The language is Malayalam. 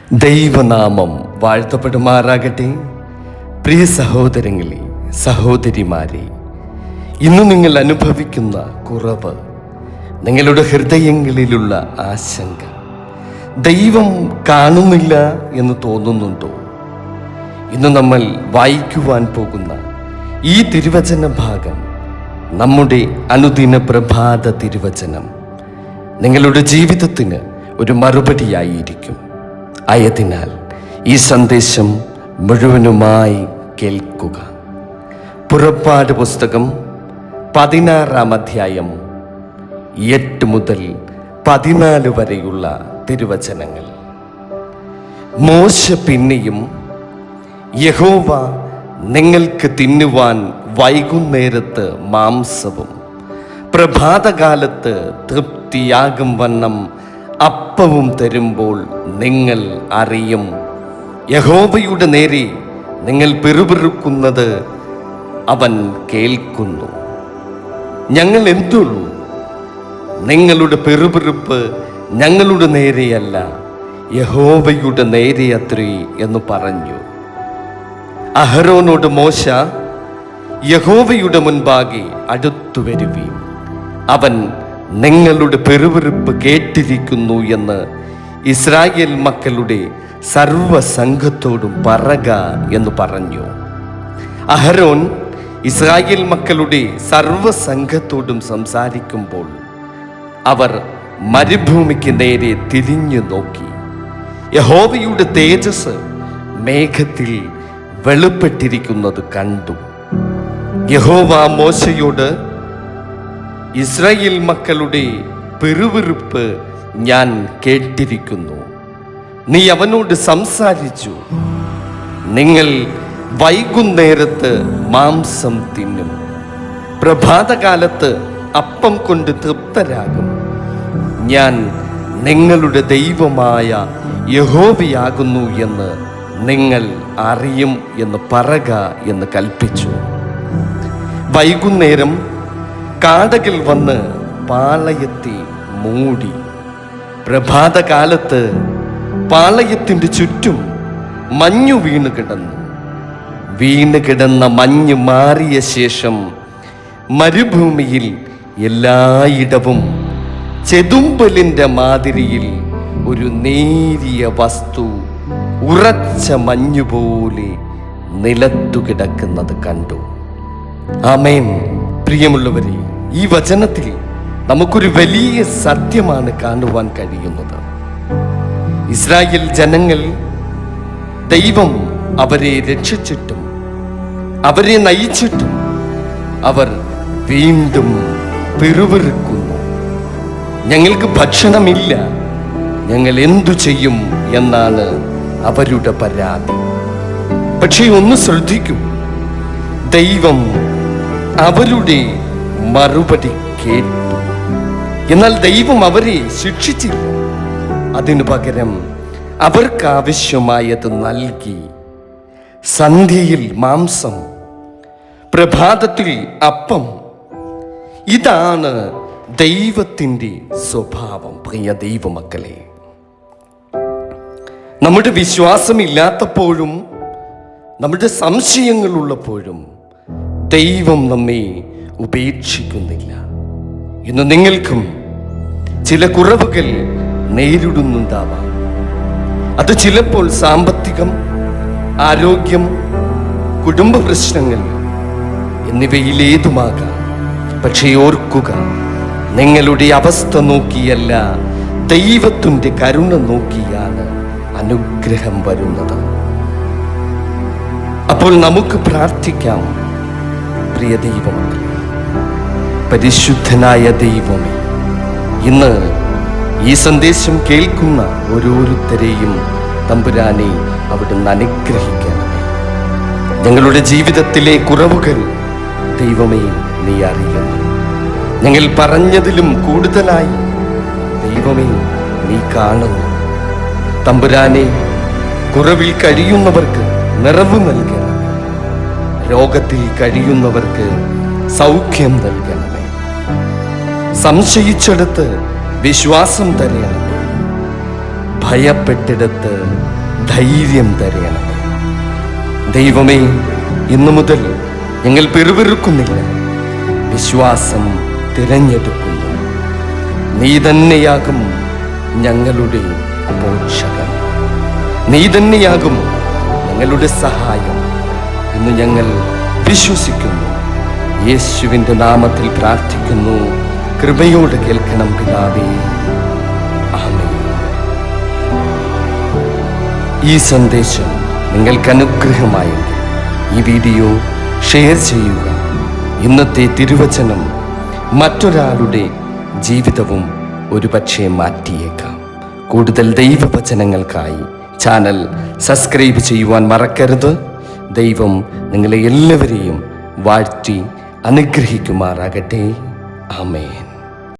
ദൈവനാമം വാഴ്ത്തപ്പെടുമാറാകട്ടെ. പ്രിയ സഹോദരങ്ങളെ, സഹോദരിമാരെ, ഇന്ന് നിങ്ങൾ അനുഭവിക്കുന്ന കുറവ്, നിങ്ങളുടെ ഹൃദയങ്ങളിലുള്ള ആശങ്ക ദൈവം കാണുന്നില്ല എന്ന് തോന്നുന്നുണ്ടോ? ഇന്ന് നമ്മൾ വായിക്കുവാൻ പോകുന്ന ഈ തിരുവചന ഭാഗം നമ്മുടെ അനുദിന പ്രഭാത തിരുവചനം നിങ്ങളുടെ ജീവിതത്തിന് ഒരു മറുപടിയായിരിക്കും. ആയതിനാൽ ഈ സന്ദേശം മുഴുവനുമായി കേൾക്കുക. പുറപ്പാട് പുസ്തകം 16-ാം അധ്യായം 8 മുതൽ 14 വരെയുള്ള തിരുവചനങ്ങൾ. മോശ പിന്നെയും, യഹോവ നിങ്ങൾക്ക് തിന്നുവാൻ വൈകുന്നേരത്ത് മാംസവും പ്രഭാതകാലത്ത് തൃപ്തിയാകും വണ്ണം അപ്പവും തരുമ്പോൾ നിങ്ങൾ അറിയും, യഹോവയുടെ നേരെ നിങ്ങൾ പിറുപിറുക്കുന്നത് അവൻ കേൾക്കുന്നു. ഞങ്ങൾ എന്തുള്ളൂ? നിങ്ങളുടെ പിറുപിറുപ്പ് ഞങ്ങളുടെ നേരെയല്ല, യഹോവയുടെ നേരെയത്രേ എന്ന് പറഞ്ഞു. അഹരോനോട് മോശ, യഹോവയുടെ മുൻപാകെ അടുത്തു വരുവീൻ, അവൻ നിങ്ങളുടെ പിറുപിറുപ്പ് കേട്ടിരിക്കുന്നു എന്ന് ഇസ്രായേൽ മക്കളുടെ സർവസംഘത്തോടും പറക എന്ന് പറഞ്ഞു. അഹരോൻ ഇസ്രായേൽ മക്കളുടെ സർവസംഘത്തോടും സംസാരിക്കുമ്പോൾ അവർ മരുഭൂമിക്ക് നേരെ തിരിഞ്ഞു നോക്കി. യഹോവയുടെ തേജസ് മേഘത്തിൽ വെളിപ്പെട്ടിരിക്കുന്നത് കണ്ടു. യഹോവ മോശയോട്, ഇസ്രായേൽ മക്കളുടെ പിറുപിറുപ്പ് ഞാൻ കേട്ടിരിക്കുന്നു. നീ അവനോട് സംസാരിച്ചു, നിങ്ങൾ വൈകുന്നേരത്ത് മാംസം തിന്നും, പ്രഭാതകാലത്ത് അപ്പം കൊണ്ട് തൃപ്തരാകും. ഞാൻ നിങ്ങളുടെ ദൈവമായ യഹോവയാകുന്നു എന്ന് നിങ്ങൾ അറിയും എന്ന് പറക എന്ന് കൽപ്പിച്ചു. വൈകുന്നേരം കാടകൾ വന്ന് പാളയത്തെ മൂടി. പ്രഭാതകാലത്ത് പാളയത്തിൻ്റെ ചുറ്റും മഞ്ഞു വീണ് കിടന്ന മഞ്ഞ് മാറിയ ശേഷം മരുഭൂമിയിൽ എല്ലായിടവും ചെതുമ്പലിൻ്റെ മാതിരിയിൽ ഒരു നേരിയ വസ്തു ഉറച്ച മഞ്ഞുപോലെ നിലത്തു കിടക്കുന്നത് കണ്ടു. ആമേൻ. പ്രിയമുള്ളവരെ, ഈ വചനത്തിൽ നമുക്കൊരു വലിയ സത്യമാണ് കാണുവാൻ കഴിയുന്നത്. ഇസ്രായേൽ ജനങ്ങൾ, ദൈവം അവരെ രക്ഷിച്ചിട്ടും അവരെ നയിച്ചിട്ടും അവർ വീണ്ടും പിറുപിറുക്കുന്നു. ഞങ്ങൾക്ക് ഭക്ഷണമില്ല, ഞങ്ങൾ എന്തു ചെയ്യും എന്നാണ് അവരുടെ പരാതി. പക്ഷേ ഒന്ന് ശ്രദ്ധിക്കൂ, ദൈവം അവരുടെ മറുപടി കേട്ടു. എന്നാൽ ദൈവം അവരെ ശിക്ഷിച്ചില്ല. അതിനു പകരം അവർക്ക് ആവശ്യമായത് നൽകി. സന്ധ്യയിൽ മാംസം, പ്രഭാതത്തിൽ അപ്പം. ഇതാണ് ദൈവത്തിൻ്റെ സ്വഭാവം. പ്രിയ ദൈവമക്കളെ, നമ്മുടെ വിശ്വാസമില്ലാത്തപ്പോഴും നമ്മുടെ സംശയങ്ങളുള്ളപ്പോഴും ദൈവം നമ്മെ ഉപേക്ഷിക്കുന്നില്ല. ഇന്ന് നിങ്ങൾക്കും ചില കുറവുകൾ നേരിടുന്നുണ്ടാവാം. അത് ചിലപ്പോൾ സാമ്പത്തികം, ആരോഗ്യം, കുടുംബ പ്രശ്നങ്ങൾ എന്നിവയിലേതുമാകാം. പക്ഷേ ഓർക്കുക, നിങ്ങളുടെ അവസ്ഥ നോക്കിയല്ല, ദൈവത്തിൻ്റെ കരുണ നോക്കിയാണ് അനുഗ്രഹം വരുന്നത്. അപ്പോൾ നമുക്ക് പ്രാർത്ഥിക്കാം. പ്രിയ ദൈവമക്കളെ, പരിശുദ്ധനായ ദൈവമേ, ഇന്ന് ഈ സന്ദേശം കേൾക്കുന്ന ഓരോരുത്തരെയും തമ്പുരാനെ അവിടുന്ന് അനുഗ്രഹിക്കണമേ. ഞങ്ങളുടെ ജീവിതത്തിലെ കുറവുകൾ ദൈവമേ നീ അറിയുന്നു. ഞങ്ങൾ പറഞ്ഞതിലും കൂടുതലായി ദൈവമേ നീ കാണുന്നു. തമ്പുരാനെ, കുറവിൽ കഴിയുന്നവർക്ക് നിറവ് നൽകണമേ. രോഗത്തിൽ കഴിയുന്നവർക്ക് സൗഖ്യം നൽകണമേ. സംശയിച്ചെടുത്ത് വിശ്വാസം തരണമേ. ഭയപ്പെട്ടിടത്ത് ധൈര്യം തരണമേ. ദൈവമേ, ഇന്നു മുതൽ ഞങ്ങൾ പിറുപിറുക്കുന്നില്ല, വിശ്വാസം തിരഞ്ഞെടുക്കുന്നു. നീ തന്നെയാകും ഞങ്ങളുടെ പോഷകൻ, നീ തന്നെയാകും ഞങ്ങളുടെ സഹായം എന്ന് ഞങ്ങൾ വിശ്വസിക്കുന്നു. യേശുവിൻ്റെ നാമത്തിൽ പ്രാർത്ഥിക്കുന്നു. കൃപയോട് കേൾക്കണം പിതാവേ. ആമേൻ. ഈ സന്ദേശം നിങ്ങൾക്ക് അനുഗ്രഹമായെങ്കിൽ ഈ വീഡിയോ ഷെയർ ചെയ്യുക. ഇന്നത്തെ തിരുവചനം മറ്റൊരാളുടെ ജീവിതവും ഒരുപക്ഷെ മാറ്റിയേക്കാം. കൂടുതൽ ദൈവവചനങ്ങൾക്കായി ചാനൽ സബ്സ്ക്രൈബ് ചെയ്യുവാൻ മറക്കരുത്. ദൈവം നിങ്ങളെ എല്ലാവരെയും വാഴ്ത്തി അനുഗ്രഹിക്കുമാറാകട്ടെ. ആമേൻ.